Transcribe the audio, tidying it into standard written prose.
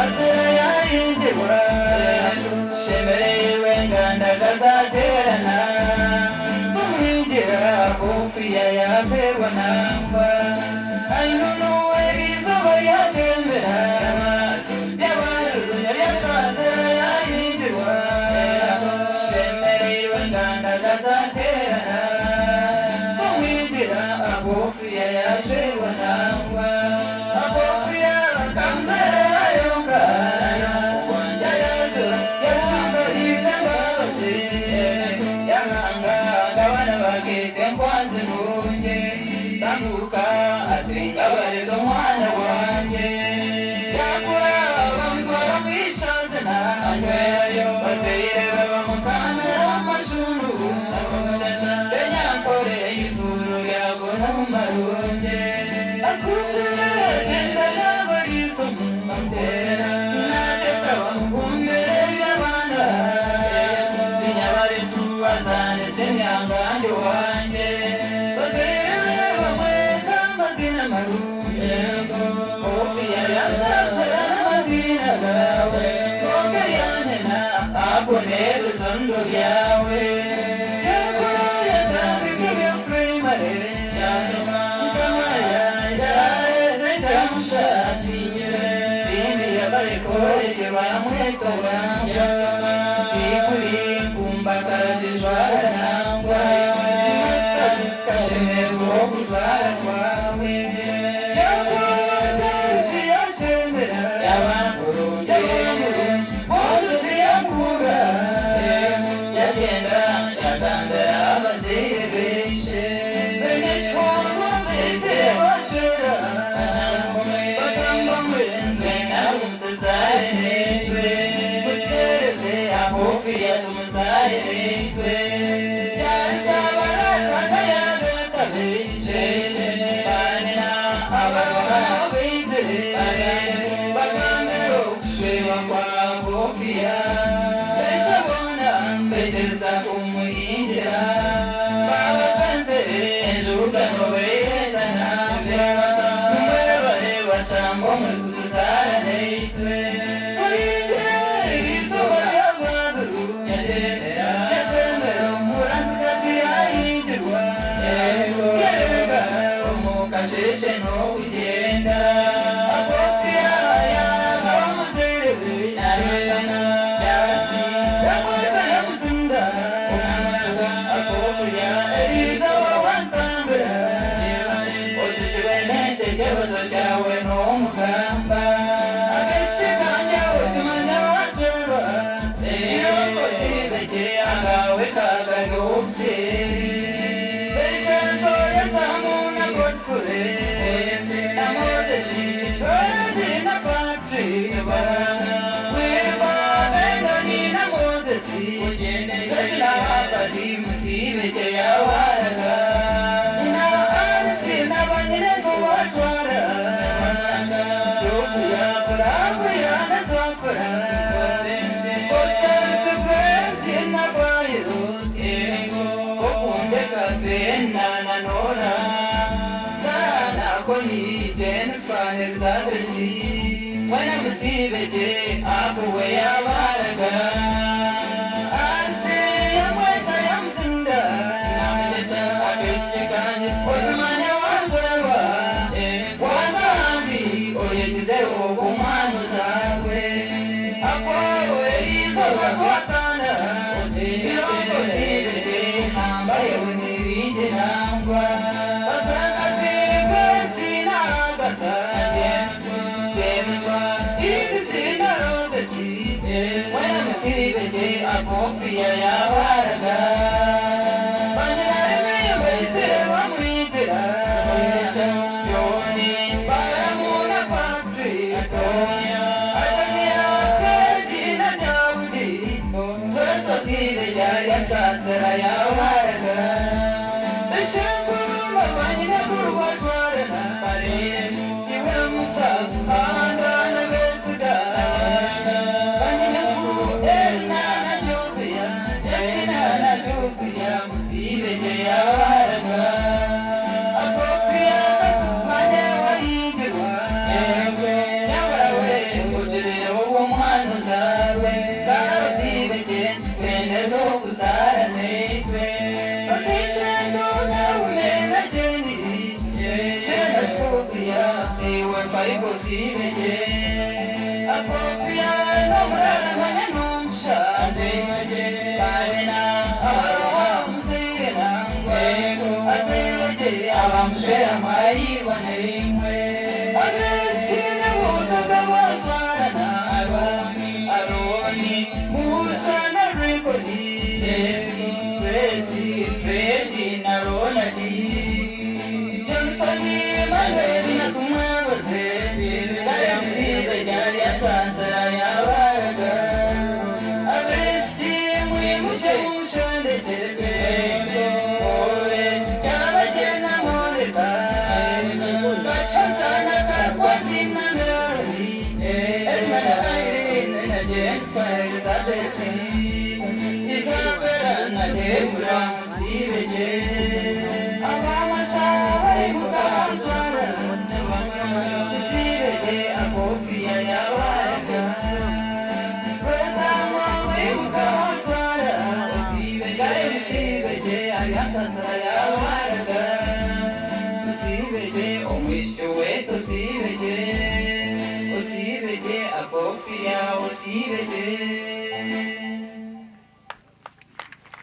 yasaze yahindurwa shemerewe ngandagazaterana tumwinjira kofiya yaverwa nangwa ainunuwe izuba ryashemera yabarurunya yasaze yahindurwa shemerewe ngandagazaterana tumwinjira kofiya yaverwa nangwa usibeje Akofia nomrara manyanum shazeje Babina awamsire nangwe Azeje awamshera mai waneimwe Agestine muzaga wazwarana Aroni Musa na Rikodi Presi Fredi na Ronadi Yansani Manuel na Kumawaze Kayamsibe Jali Asasa ya Waraga Aresti Mwimuche Mushande Jeze Owe Kama Jena Moreka Kachasana Kakwasi na Nari Edmana Irene na Jennifer Zadesi Isabella na Deborah Musibeje Abama Shawari Mukazwara Musibeje Akofia ya Waraka Reta Mwawe Mukazwara Musibeje Ayasasa ya Waraka Musibeje Omwisho wetu Musibeje Akofia Musibeje